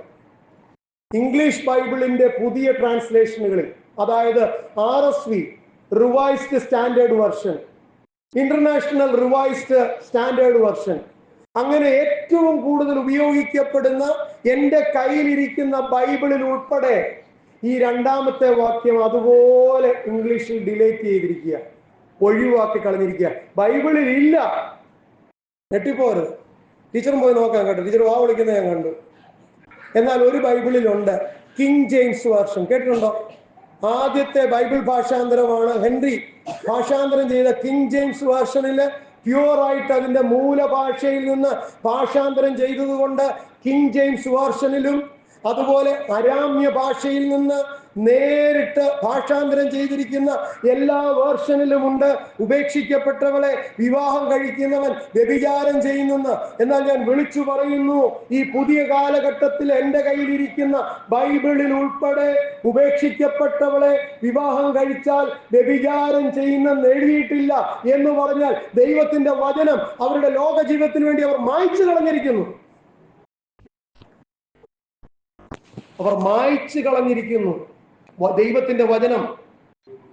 ഇംഗ്ലീഷ് ബൈബിളിന്റെ പുതിയ ട്രാൻസ്ലേഷനുകളിൽ, അതായത് RSV revised standard version, international revised standard version, അങ്ങനെ ഏറ്റവും കൂടുതൽ ഉപയോഗിക്കപ്പെടുന്ന എന്റെ കയ്യിലിരിക്കുന്ന ബൈബിളിൽ ഉൾപ്പെടെ ഈ 2-ാമത്തെ വാക്യം അതുപോലെ ഇംഗ്ലീഷിൽ ഡിലീറ്റ് ചെയ്തിരിക്കുക, ഒഴിവാക്കി കളഞ്ഞിരിക്കുക. ബൈബിളിൽ ഇല്ല. ഞെട്ടിപ്പോരുത്. ടീച്ചറും പോയി നോക്കാൻ കേട്ടോ, ടീച്ചർ വാ വിളിക്കുന്നത് ഞാൻ കണ്ടു. എന്നാൽ ഒരു ബൈബിളിലുണ്ട് കിങ് ജെയിംസ് വേർഷൻ. കേട്ടിട്ടുണ്ടോ? ആദ്യത്തെ ബൈബിൾ ഭാഷാന്തരമാണ് ഹെൻറി ഭാഷാന്തരം ചെയ്ത കിങ് ജെയിംസ് വേർഷനില് പ്യുവറായിട്ട് അതിന്റെ മൂലഭാഷയിൽ നിന്ന് ഭാഷാന്തരം ചെയ്തതുകൊണ്ട് കിങ് ജെയിംസ് വേർഷനിലും, അതുപോലെ അരാമ്യ ഭാഷയിൽ നിന്ന് നേരിട്ട് ഭാഷാന്തരം ചെയ്തിരിക്കുന്ന എല്ലാ വേർഷനിലുമുണ്ട് ഉപേക്ഷിക്കപ്പെട്ടവളെ വിവാഹം കഴിക്കുന്നവൻ വ്യഭിചാരം ചെയ്യുന്നെന്ന്. എന്നാൽ ഞാൻ വിളിച്ചു പറയുന്നു, ഈ പുതിയ കാലഘട്ടത്തിൽ എൻ്റെ കയ്യിലിരിക്കുന്ന ബൈബിളിൽ ഉൾപ്പെടെ ഉപേക്ഷിക്കപ്പെട്ടവളെ വിവാഹം കഴിച്ചാൽ വ്യഭിചാരം ചെയ്യുന്നെന്ന് എഴുതിയിട്ടില്ല എന്ന് പറഞ്ഞാൽ ദൈവത്തിന്റെ വചനം അവരുടെ ലോക ജീവിതത്തിന് വേണ്ടി അവർ മായ്ച്ചു കളഞ്ഞിരിക്കുന്നു. അവർ മായ്ച്ചു കളഞ്ഞിരിക്കുന്നു ദൈവത്തിന്റെ വചനം,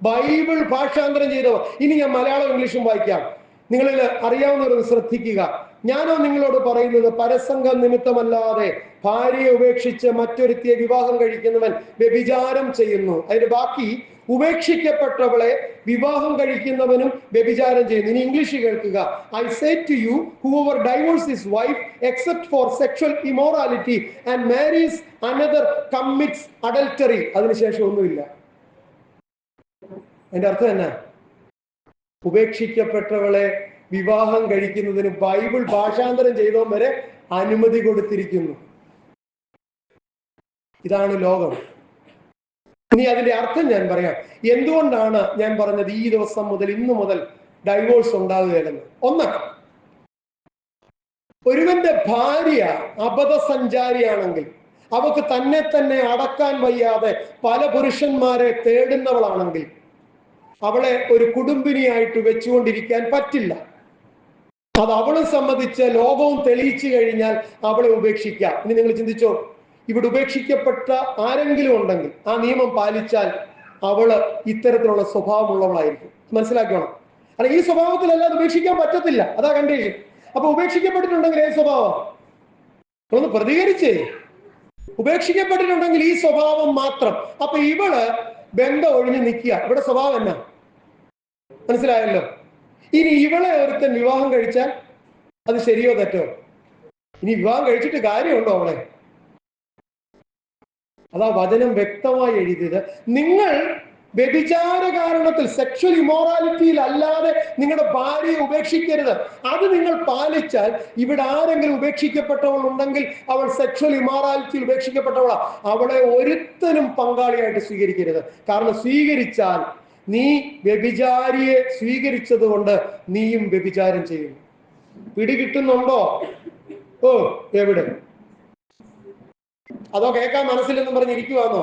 ബൈബിൾ ഭാഷാന്തരം ചെയ്തവർ. ഇനി ഞാൻ മലയാളം ഇംഗ്ലീഷും വായിക്കാം. നിങ്ങളിൽ അറിയാവുന്നവരൊന്ന് ശ്രദ്ധിക്കുക. ഞാനോ നിങ്ങളോട് പറയുന്നത്, പരസംഗ നിമിത്തമല്ലാതെ ഭാര്യയെ ഉപേക്ഷിച്ച് മറ്റൊരുത്തിയെ വിവാഹം കഴിക്കുന്നവൻ വ്യഭിചാരം ചെയ്യുന്നു. അതിന്റെ ബാക്കി, ഉപേക്ഷിക്കപ്പെട്ടവളെ വിവാഹം കഴിക്കുന്നവനും വ്യഭിചാരം ചെയ്യുന്നു. ഇനി ഇംഗ്ലീഷ് കേൾക്കുക. I say to you, whoever divorces his wife except for sexual immorality and marries another commits adultery. അതിനുശേഷം ഒന്നുമില്ല. അതിന്റെ അർത്ഥം എന്നാ? ഉപേക്ഷിക്കപ്പെട്ടവളെ വിവാഹം കഴിക്കുന്നതിന് ബൈബിൾ ഭാഷാന്തരം ചെയ്തവൻ വരെ അനുമതി കൊടുത്തിരിക്കുന്നു. ഇതാണ് ലോകം. ഇനി അതിന്റെ അർത്ഥം ഞാൻ പറയാം. എന്തുകൊണ്ടാണ് ഞാൻ പറഞ്ഞത് ഈ ദിവസം മുതൽ, ഇന്നു മുതൽ ഡൈവോഴ്സ് ഉണ്ടാകുകയെന്ന്? ഒന്ന്, ഒരുവന്റെ ഭാര്യ അബദ്ധസഞ്ചാരിയാണെങ്കിൽ, അവക്ക് തന്നെ തന്നെ അടക്കാൻ വയ്യാതെ പല പുരുഷന്മാരെ തേടുന്നവളാണെങ്കിൽ, അവളെ ഒരു കുടുംബിനിയായിട്ട് വെച്ചുകൊണ്ടിരിക്കാൻ പറ്റില്ല. അത് അവളെ സംബന്ധിച്ച് ലോകവും തെളിയിച്ചു കഴിഞ്ഞാൽ അവളെ ഉപേക്ഷിക്കാം. ഇനി നിങ്ങൾ ചിന്തിച്ചോ, ഇവിടെ ഉപേക്ഷിക്കപ്പെട്ട ആരെങ്കിലും ഉണ്ടെങ്കിൽ ആ നിയമം പാലിച്ചാൽ അവള് ഇത്തരത്തിലുള്ള സ്വഭാവമുള്ളവളായിരിക്കും. മനസ്സിലാക്കണം. അല്ല, ഈ സ്വഭാവത്തിലല്ലാതെ ഉപേക്ഷിക്കാൻ പറ്റത്തില്ല. അതാ കണ്ടീഷൻ. അപ്പൊ ഉപേക്ഷിക്കപ്പെട്ടിട്ടുണ്ടെങ്കിൽ ഏത് സ്വഭാവം? ഒന്ന് പ്രതികരിച്ചേ. ഉപേക്ഷിക്കപ്പെട്ടിട്ടുണ്ടെങ്കിൽ ഈ സ്വഭാവം മാത്രം. അപ്പൊ ഇവള് ബന്ധം ഒഴിഞ്ഞു നിൽക്കുക. ഇവിടെ സ്വഭാവം എന്നാ? മനസ്സിലായല്ലോ. ഇനി ഇവളെ ഒരുത്തൻ വിവാഹം കഴിച്ചാൽ അത് ശരിയോ തെറ്റോ? ഇനി വിവാഹം കഴിച്ചിട്ട് കാര്യമുണ്ടോ അവളെ? അതാ വചനം വ്യക്തമായി എഴുതിയത്. നിങ്ങൾ വ്യഭിചാര കാരണത്തിൽ, സെക്ഷൽ ഇമോറാലിറ്റിയിൽ അല്ലാതെ നിങ്ങളുടെ ഭാര്യയെ ഉപേക്ഷിക്കരുത്. അത് നിങ്ങൾ പാലിച്ചാൽ, ഇവിടെ ആരെങ്കിലും ഉപേക്ഷിക്കപ്പെട്ടവൾ ഉണ്ടെങ്കിൽ അവൾ സെക്ഷൽ ഇമോറാലിറ്റിയിൽ ഉപേക്ഷിക്കപ്പെട്ടവളാ. അവളെ ഒരുത്തനും പങ്കാളിയായിട്ട് സ്വീകരിക്കരുത്. കാരണം സ്വീകരിച്ചാൽ നീ വ്യഭിചാരിയെ സ്വീകരിച്ചത് കൊണ്ട് നീയും വ്യഭിചാരം ചെയ്യുന്നു. പിടികിട്ടുന്നുണ്ടോ? ഓ, എവിടെ? അതോ കേൾക്കാൻ മനസ്സിലെന്നും പറഞ്ഞിരിക്കുവാന്നോ?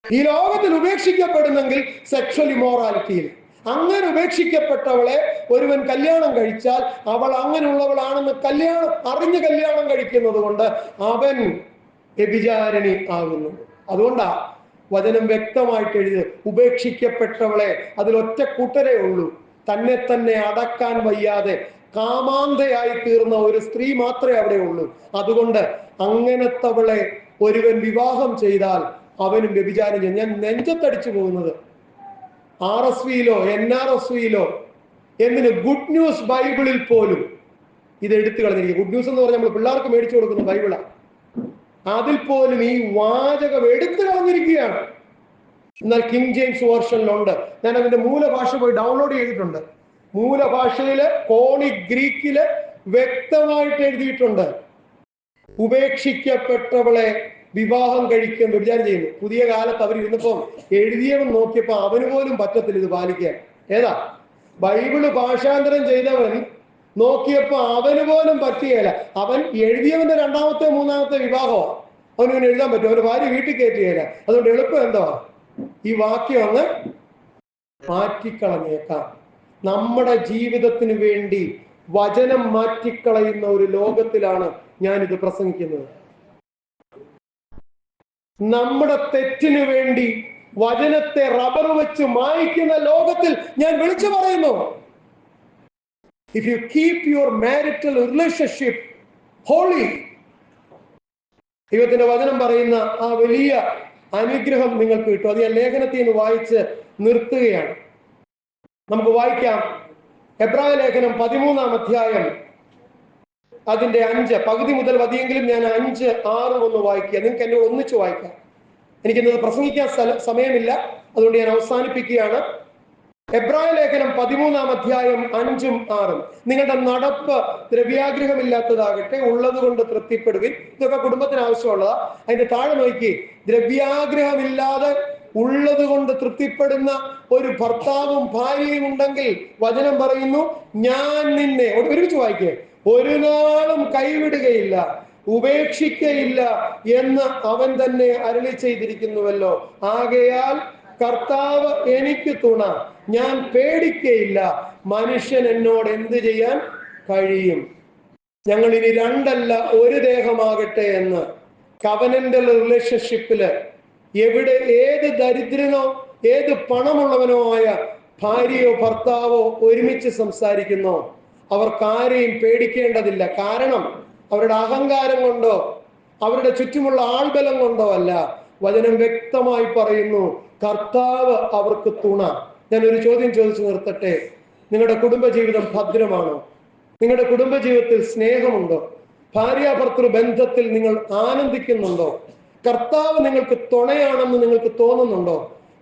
ഈ ലോകത്തിൽ ഉപേക്ഷിക്കപ്പെടുന്നെങ്കിൽ സെക്ഷൽ ഇമോറാലിറ്റിയിൽ. അങ്ങനെ ഉപേക്ഷിക്കപ്പെട്ടവളെ ഒരുവൻ കല്യാണം കഴിച്ചാൽ അവൾ അങ്ങനെയുള്ളവളാണെന്ന് അറിഞ്ഞ് കല്യാണം കഴിക്കുന്നത് കൊണ്ട് അവൻ വ്യഭിചാരിണി ആകുന്നു. അതുകൊണ്ടാ വചനം വ്യക്തമായിട്ട് എഴുതി, ഉപേക്ഷിക്കപ്പെട്ടവളെ അതിലൊറ്റ കൂട്ടരേ ഉള്ളൂ. തന്നെ തന്നെ അടക്കാൻ വയ്യാതെ കാമാന്തയായി തീർന്ന ഒരു സ്ത്രീ മാത്രമേ അവിടെ ഉള്ളൂ. അതുകൊണ്ട് അങ്ങനത്തവളെ ഒരുവൻ വിവാഹം ചെയ്താൽ അവനും വ്യഭിചാരം ചെയ്യും. ഞാൻ നെഞ്ചത്തടിച്ചു പോകുന്നത് RSVയിലോ NRSVയിലോ എന്തിന്? ഗുഡ് ന്യൂസ് ബൈബിളിൽ പോലും ഇത് എടുത്തു കളഞ്ഞിരിക്കുക. ഗുഡ് ന്യൂസ് എന്ന് പറഞ്ഞാൽ നമ്മൾ പിള്ളേർക്ക് മേടിച്ചു കൊടുക്കുന്ന ബൈബിളാണ്. അതിൽ പോലും ഈ വാചകം എടുത്തു കളഞ്ഞിരിക്കുകയാണ്. എന്നാൽ കിങ് ജെയിംസ് വേർഷനിലുണ്ട്. ഞാൻ അതിന്റെ മൂലഭാഷ പോയി ഡൗൺലോഡ് ചെയ്തിട്ടുണ്ട്. മൂലഭാഷയില് കോണിക് ഗ്രീക്കില് വ്യക്തമായിട്ട് എഴുതിയിട്ടുണ്ട്, ഉപേക്ഷിക്കപ്പെട്ടവളെ വിവാഹം കഴിക്കാൻ വ്യഭിചാരം ചെയ്യുന്നു. പുതിയ കാലത്ത് അവർ ഇരുന്നപ്പോ എഴുതിയവൻ നോക്കിയപ്പോ അവന് പോലും പറ്റത്തില്ല ഇത് പാലിക്കാൻ. ഏതാ? ബൈബിള് ഭാഷാന്തരം ചെയ്തവൻ നോക്കിയപ്പോ അവന് പോലും പറ്റുകയില്ല. അവൻ എഴുതിയവന്റെ രണ്ടാമത്തെ മൂന്നാമത്തെ വിവാഹമാണ്. അവന് എഴുതാൻ പറ്റും, അവന് ഭാര്യ വീട്ടിൽ കയറ്റുകയില്ല. അതുകൊണ്ട് എളുപ്പം എന്താ? ഈ വാക്യം അങ്ങ് മാറ്റിക്കളഞ്ഞേക്കാം. നമ്മുടെ ജീവിതത്തിന് വേണ്ടി വചനം മാറ്റിക്കളയുന്ന ഒരു ലോകത്തിലാണ് ഞാനിത് പ്രസംഗിക്കുന്നത്. നമ്മുടെ തെറ്റിനു വേണ്ടി വചനത്തെ റബ്ബർ വെച്ച് മായ്ക്കുന്ന ലോകത്തിൽ ഞാൻ വിളിച്ചു പറയുന്നു, if you keep your marital relationship holy, ദൈവത്തിന്റെ വചനം പറയുന്ന ആ വലിയ അനുഗ്രഹം നിങ്ങൾക്ക് കിട്ടും. അത് ഞാൻ ലേഖനത്തിൽ നിന്ന് വായിച്ച് നിർത്തുകയാണ്. നമുക്ക് വായിക്കാം. എബ്രായ ലേഖനം 13-ാം അധ്യായം അതിന്റെ 5 പകുതി മുതൽ മതിയെങ്കിലും ഞാൻ 5, 6 ഒന്ന് വായിക്കുക. നിങ്ങൾക്ക് എന്നോട് ഒന്നിച്ച് വായിക്കാം. എനിക്കിന്നത് പ്രസംഗിക്കാൻ സമയമില്ല, അതുകൊണ്ട് ഞാൻ അവസാനിപ്പിക്കുകയാണ്. എബ്രായ ലേഖനം 13-ാം അധ്യായം 5ഉം 6ഉം. നിങ്ങളുടെ നടപ്പ് ദ്രവ്യാഗ്രഹമില്ലാത്തതാകട്ടെ, ഉള്ളത് കൊണ്ട് തൃപ്തിപ്പെടുവിൻ. ഇതൊക്കെ കുടുംബത്തിന് ആവശ്യമുള്ളതാ. അതിന്റെ താഴെ നോക്കി, ദ്രവ്യാഗ്രഹമില്ലാതെ ഉള്ളത് കൊണ്ട് തൃപ്തിപ്പെടുന്ന ഒരു ഭർത്താവും ഭാര്യയും ഉണ്ടെങ്കിൽ വചനം പറയുന്നു, ഞാൻ നിന്നെ, ഒരുമിച്ച് വായിക്കേ, ഒരു നാളും കൈവിടുകയില്ല, ഉപേക്ഷിക്കയില്ല എന്ന് അവൻ തന്നെ അരുളി ചെയ്തിരിക്കുന്നുവല്ലോ. ആകയാൽ കർത്താവ് എനിക്ക് തുണ, ഞാൻ പേടിക്കയില്ല. മനുഷ്യൻ എന്നോട് എന്ത് ചെയ്യാൻ കഴിയും? ഞങ്ങൾ ഇനി രണ്ടല്ല ഒരു ദേഹമാകട്ടെ എന്ന് കവനന്റൽ റിലേഷൻഷിപ്പില് എവിടെ ഏത് ദരിദ്രനോ ഏത് പണമുള്ളവനോ ആയ ഭാര്യയോ ഭർത്താവോ ഒരുമിച്ച് സംസാരിക്കുന്നോ അവർക്കാരെയും പേടിക്കേണ്ടതില്ല. കാരണം അവരുടെ അഹങ്കാരം കൊണ്ടോ അവരുടെ ചുറ്റുമുള്ള ആൾബലം കൊണ്ടോ അല്ല. വചനം വ്യക്തമായി പറയുന്നു, കർത്താവ് അവർക്ക് തുണ. ഞാൻ ഒരു ചോദ്യം ചോദിച്ചു നിർത്തട്ടെ. നിങ്ങളുടെ കുടുംബജീവിതം ഭദ്രമാണോ? നിങ്ങളുടെ കുടുംബജീവിതത്തിൽ സ്നേഹമുണ്ടോ? ഭാര്യാഭർത്തൃ ബന്ധത്തിൽ നിങ്ങൾ ആനന്ദിക്കുന്നുണ്ടോ? കർത്താവ് നിങ്ങൾക്ക് തുണയാണെന്ന് നിങ്ങൾക്ക് തോന്നുന്നുണ്ടോ?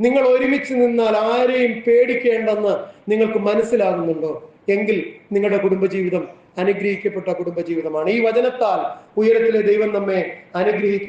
നിങ്ങൾ ഒരുമിച്ച് നിന്നാൽ ആരെയും പേടിക്കേണ്ടെന്ന് നിങ്ങൾക്ക് മനസ്സിലാകുന്നുണ്ടോ? എങ്കിൽ നിങ്ങളുടെ കുടുംബജീവിതം അനുഗ്രഹിക്കപ്പെട്ട കുടുംബജീവിതമാണ്. ഈ വചനത്താൽ ഉയരത്തിലെ ദൈവം നമ്മെ അനുഗ്രഹിക്കും.